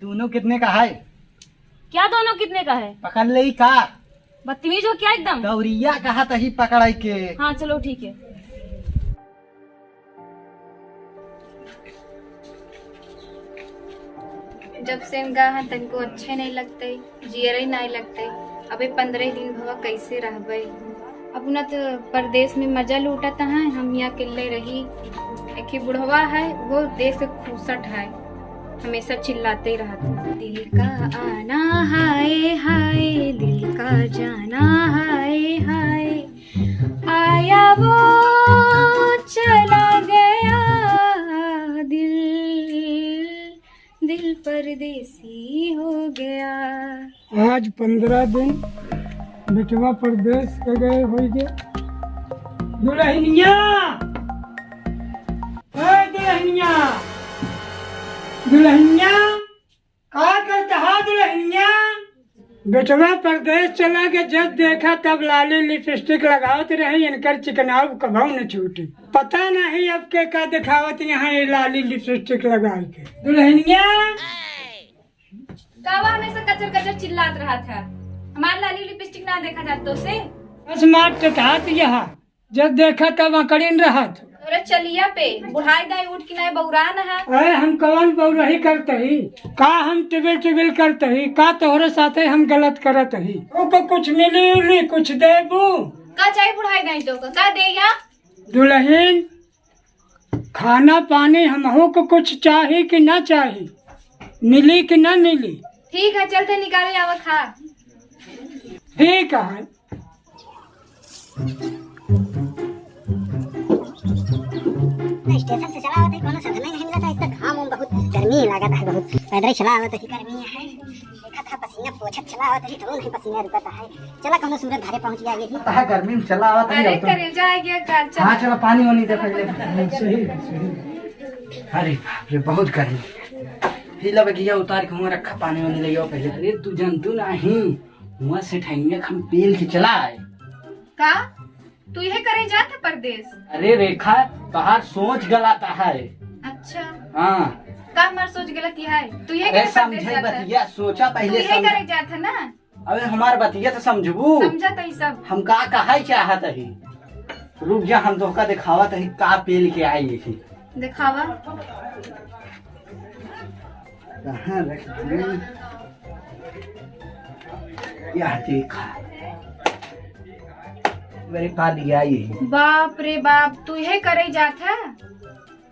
दोनों कितने का है? क्या दोनों कितने का है? पकड़ ले का बदतमीज हो क्या एकदम। गौरिया कहा तही पकड़ाई के। हाँ चलो ठीक है। जब से गहा तनको अच्छे नहीं लगते, जियरे नहीं लगते। अबे 15 दिन भवा कैसे रहबे। अब न तो परदेश में मजा लूटता है, हम यहाँ किल्ले रही। एक ही बुढ़वा है, वो देश से खूसट है, हमेशा चिल्लाते ही रहता। दिल का आना हाय हाय, दिल का जाना हाय हाय, आया वो चला गया दिल परदेसी हो गया। आज 15 दिन बेटवा परदेश के गए हो गया। दुल्हनिया, दुल्हनिया, दुल्हनिया, का करता है दुल्हनिया? बेटवा परदेश चला के जब देखा तब लाली लिपस्टिक लगावत रही, इनकर चिकनाव कभाव न छूटी। पता नहीं अब के का दिखावत यहाँ ये लाली लिपस्टिक लगा के। दुल्हनिया कावा हमेशा कचर कचर चिल्लात रहा था। हमारा लाली लिपस्टिक ना देखा था तो से स्मार्ट टटात यहाँ जब देखा तब अकड़ीन रहा था। तोरे चलिया पे बुढ़ाई दाई उठ के नहीं बौरान है। अरे हम कौन बउरही करते ही का, हम टिबिल टिबिल करते ही का, तोहरे साथे हम गलत करत ही। ओको कुछ मिली उली कुछ देबू का चाहिए बुढ़ाई दाई तो का दे या? दुल्हन खाना पानी हमहू को कुछ चाही कि ना चाही, मिली कि ना मिली? ठीक है चलते निकाले आवा खा। ठीक है। स्टेशन से चला आवत है, कोनो साधन नहीं मिलता है। इतना घाम उम बहुत गर्मी लागत है, बहुत पैदल चला आवत है, गर्मी है। देखा था पसीना पोछत चला आवत है, तो नहीं पसीना रुकता है। चला कोनो सूरत धारे पहुंच गया ये। कहा गर्मी में चला आवा अरे करे जाएगा कार चल। हाँ चलो पानी वानी दे पहले। अरे बाप रे बहुत गर्मी। हिला बगिया उतार के मुँह रखा, पानी वानी ले आओ पहले। अरे तू जंतु नहीं मुँह से ठेंगे हम पेल के चला आए का तू यह करे जाता परदेश? अरे रेखा बाहर सोच गलाता है। अच्छा हाँ का हमार सोच गलती है। तू यह अरे करे परदेश समझे जाता? बतिया सोचा तू पहले यह करे जाता ना? अबे हमार बतिया तो समझबू। समझा तई सब। हम का कहा चाहत ही, रुक जा हम धोखा दिखावत ही का पेल के आई थी। दिखावा कहाँ रख दी? यह देखा मेरे पास लिया ये। बाप रे बाप तू यह करे जाता?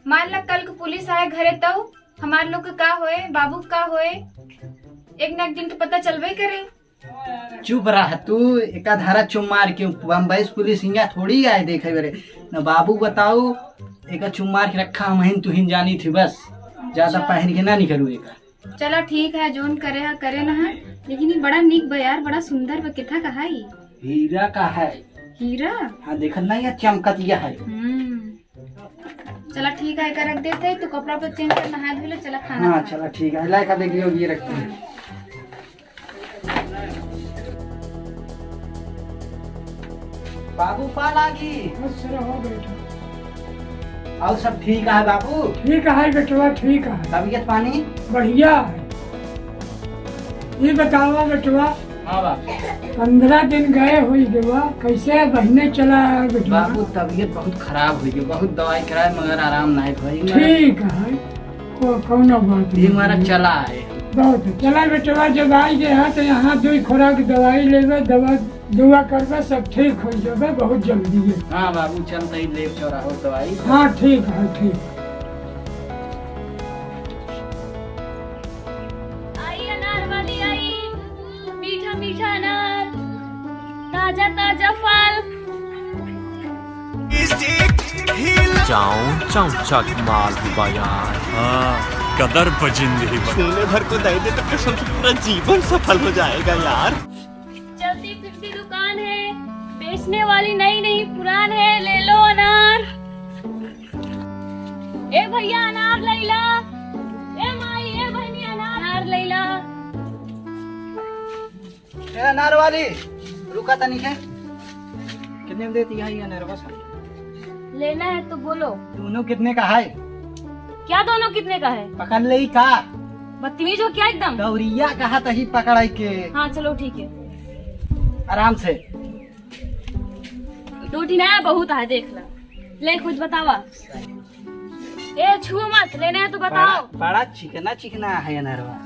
मान ला कल को पुलिस आए घरे तो हमारे लोग का होए, बाबू का होए, एक न एक दिन तो पता चलबे करे। चुप रहा तू, एक धारा चुम मार के बम्बई पुलिस यहाँ थोड़ी आए देखे मेरे न। बाबू बताओ एक चुम मार के रखा हम तू हिन जानी थी, बस ज्यादा पहन के ना निकलू एक। चलो ठीक है जोन करे है करे ना है, लेकिन ये बड़ा निक बा यार, बड़ा सुंदर बा। किथा का है ये? हीरा का है। हीरा? हाँ देखल ना, यह चमकतिया है। चला ठीक है कर रख देते हैं, तू कपड़ा पर चेंज कर नहा धो ले। चला खाना हाँ खा। चलो ठीक है, लाइक देखिए ये रखते हैं। बाबू पाल आगी हो बेटा। और सब ठीक है बाबू? ठीक है बेटवा ठीक है, तबीयत पानी बढ़िया है। ये बतावा बेटवा हाँ बाबू। 15 दिन गए हुई देवा, कैसे बहने चला है बेटवा? बाबू तबीयत बहुत खराब हुई है, बहुत दवाई कराए मगर आराम नहीं भाई। ठीक है कोनो बात ये हमारा चला है बहुत। चला बेटवा जब आई गया तो यहाँ 2 खुराक दवाई लेवे, दवा दुआ करवे, सब ठीक हो जावे बहुत जल्दी है। हाँ बाबू चल रही ले चौराहो दवाई। हाँ ठीक है ठीक। आई अनार वाली आई, मीठा मीठा अनार, ताजा ताजा फल। जाऊं चमचा की माल हुआ यार। हाँ कदर बजिंदगी छूने भर को दे दे तो कसम से पूरा जीवन सफल हो जाएगा यार। चलती फिरती दुकान है, बेचने वाली नई नई पुरान है, ले लो अनार। ए भैया अनार लैला, ए माई ए बहनी अनार लैला। अनार वाली रुका था नहीं है, कितने में देती है ये अनार? बस लेना है तो बोलो। दोनों कितने का है? क्या दोनों कितने का है? पकड़ ले का बदतमीज हो क्या एकदम? गौरिया कहा तही पकड़ाई के। हाँ चलो ठीक है, आराम से। 2 है बहुत है, देख ला। ले कुछ बतावा। ए छुओ मत, लेना है तो बताओ। बड़ा चिकना चिकना है अनारवा।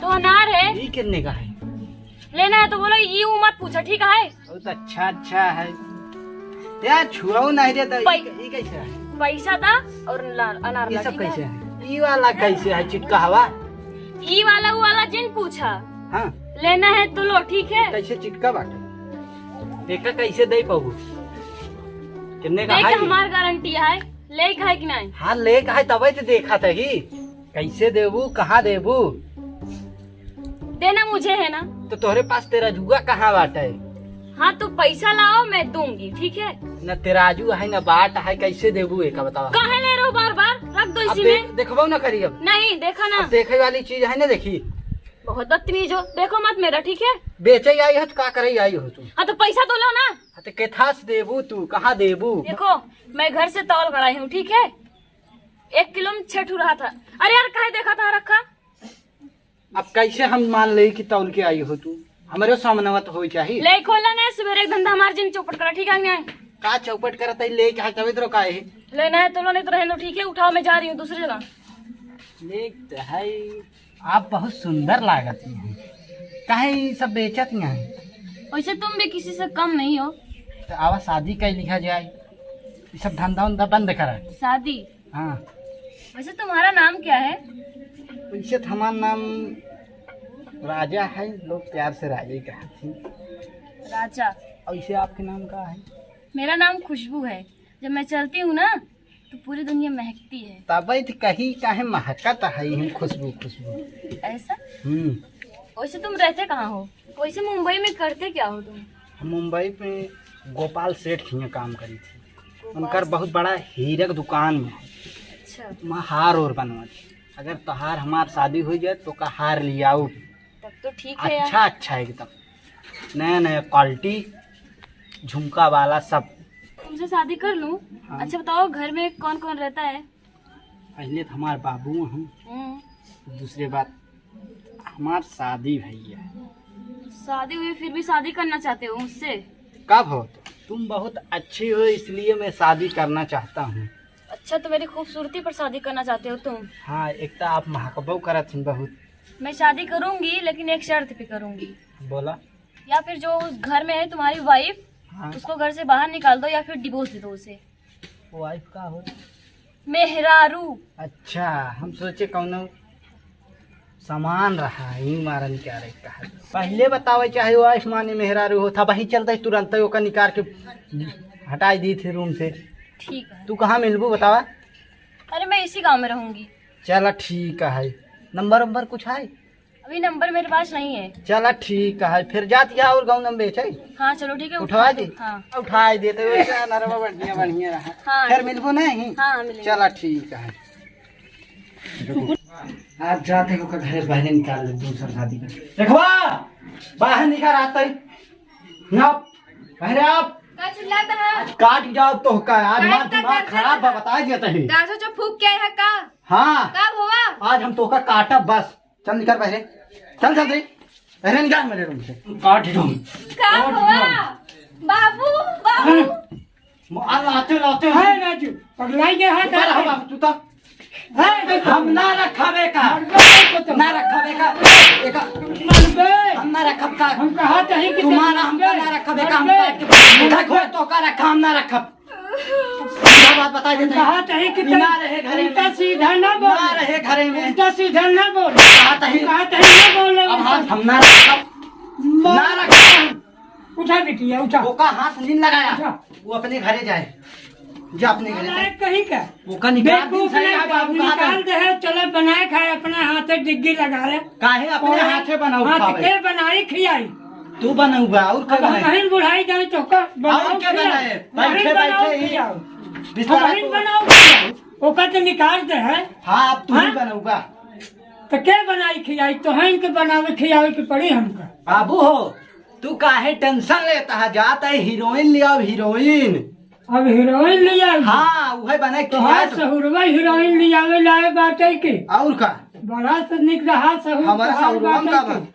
तो अनार है। ये कितने का है? लेना है तो बोलो, ये मत पूछो, ठीक है? बहुत अच्छा है यार। छुआओ नहीं देता। ये कैसे है? पैसा था और अनार। ये सब कैसे है? ये वाला कैसे है? चिटका हवा। ई वाला वो वाला जिन पूछा। हाँ लेना है तो लो, ठीक है? कैसे चिटका बाटे? देखा कैसे दे पाऊ? कितने का देख है? हमार गारंटी है। ले का है कि नहीं? हाँ ले का है, तब तो देखा था ही। कैसे देबू, कहाँ देबू? देना मुझे है ना। तो तोहरे पास तेरा जुआ कहाँ बाटे? हाँ तो पैसा लाओ, मैं दूंगी, ठीक है? न तेराजू है न बाट है, कैसे देबू? एक बताओ। कहाँ ले रहे हो बार बार? रख दो अब इसी में। देखबो न करी। अब नहीं देखा ना। देखे वाली चीज है ना, देखी। बहुत बदतमीज हो, देखो मत मेरा, ठीक है? बेचे आई हो तो का करे आई हो तू? हाँ तो पैसा तो लो ना। हाँ, तो केथास देबू तू? कहाँ देबू? देखो मैं घर से तौल कराई हूँ, ठीक है? 1 किलो में 6 रहा था। अरे यार कहे देखा था रखा। अब कैसे हम मान ले कि तौल के आई हो तू? हमारे सामने तो हो चाहिए। ले खोला ना सवेरे, एक धंधा हमारे जिन चौपट करा, ठीक है? नहीं का चौपट करता ले के तभी तो का है? लेना है तो लो, नहीं तो रहने दो, ठीक है? उठाओ, मैं जा रही हूँ दूसरी जगह। देख है, आप बहुत सुंदर लागत हैं। काहे ये सब बेचत हैं? वैसे तुम भी किसी से कम नहीं हो। तो आवा शादी कहीं लिखा जाए, ये सब धंधा उंधा बंद करा। शादी? हाँ। वैसे तुम्हारा नाम क्या है? वैसे तो हमारा नाम राजा है, लोग प्यार से राजा ही कहते हैं। राजा? ऐसे आपके नाम का है? मेरा नाम खुशबू है। जब मैं चलती हूँ ना तो पूरी दुनिया महकती है। तब तो कहीं काहे महकत है हम खुशबू खुशबू। ऐसा? वैसे तुम रहते कहाँ हो? वैसे मुंबई में करते क्या हो तुम? हम मुंबई में गोपाल सेठ ही काम करी थी। उनका बहुत बड़ा हीरे की दुकान में है। अच्छा। वहाँ हार और बनवा थी। अगर तोहार हमार शादी हो जाए तो का हार लिया आउट। तब तो ठीक है यार। अच्छा एकदम नया नया क्वालिटी, झुमका वाला सब। तुमसे शादी कर लूं? हाँ। अच्छा बताओ, घर में कौन कौन रहता है? पहले तो हमारे बाबू हैं, दूसरी बात हमार शादी भैया। शादी हुई फिर भी शादी करना चाहते हो मुझसे? कब हो? तुम बहुत अच्छी हो इसलिए मैं शादी करना चाहता हूँ। अच्छा तो मेरी खूबसूरती पर शादी करना चाहते हो तुम? हाँ, एक तो आप महकबो करत हैं बहुत। मैं शादी करूंगी लेकिन एक शर्त पे करूंगी। बोला। या फिर जो उस घर में है तुम्हारी वाइफ, हाँ। उसको घर से बाहर निकाल दो या फिर डिवोर्स दे दो उसे। वाइफ का हो? मेहरारू। अच्छा, हम सोचे कौनो सामान रहा ही मारन क्या रे कहा। पहले बतावे चाहे वाइफ माने मेहरारू हो था, वही चलता तुरंत ओका निकाल के हटाई दी थी रूम से। ठीक है। तू कहाँ मिलबू बतावा? अरे मैं इसी गांव में रहूंगी। चला ठीक है। नंबर कुछ है? अभी नंबर मेरे पास नहीं है। चला ठीक है, फिर जाती है और गाँव नंबर बेचे। हाँ चलो ठीक है, उठवा दी। हाँ उठाई देते वैसे नरवा बढ़िया बढ़िया रहा। हाँ। फिर मिलबू नहीं? हाँ मिलेंगे। चला ठीक है। आज जाते हो घर से बाहर निकाल दे दूसरा शादी का। देखवा बाहर निकाल आता है ना, पहले आप का चिल्लाता है? काट जाओ तो का आज हमारा दिमाग खराब बा, बता देता है। दासो जो फूक क्या है का? हाँ, कब हुआ? आज हम तो का काटा बस। चल निकल पहले, चल जल्दी पहले निकाल मेरे रूम से। काट दो। कब हुआ? बाबू बाबू लाते लाते है राजू, पगलाई के हाथ आ तू तो हम ना रखबे का, ना रखबे का, हम ना रखब का। हम कहा चाहिए कि तुम्हारा हमका ना रखबे का, हम काट के रखो तो का रखा, हम ना रखब। क्या बात बता देते कहा चाहिए कि ना रहे घरे उल्टा में, सीधा ना बोल, ना रहे घरे में, उल्टा सीधा ना बोल। कहा चाहिए ना बोले। अब हाथ हम ना रखब, ना रखब। उठा बिटिया उठा। वो का हाथ नहीं लगाया, वो अपने घरे जाए, जा अपने घरे जाए। कहीं का वो का निकाल बेवकूफ दे नहीं, बाबू कहा निकाल दे है, चलो बनाए खाए अपने हाथे डिग्गी लगा ले। काहे अपने हाथे बनाऊ हाथ खावे? के बनाई खियाई। तू बनाऊगा और क्या बनाए? बहन बुढ़ाई जाए तो का और क्या बनाए? बैठे बैठे ही बिस्तर बहन बनाओ खियाओ। ओका तो निकाल दे है। हाँ, अब तू ही हाँ? बनाऊगा। तो क्या बनाई खियाई तो है, इनके बनावे खियावे की पड़ी हमका। बाबू हो, तू काहे टेंशन लेता है? जाता है हीरोइन ले आओ, हीरोइन। अब हीरोइन ले आई। हाँ, वही बने तो हाँ सहुरवा हीरोइन ले आवे लाए बाटे के। और का बड़ा से निक रहा सहू हमारा तहार सहू हम बाटे का के। बा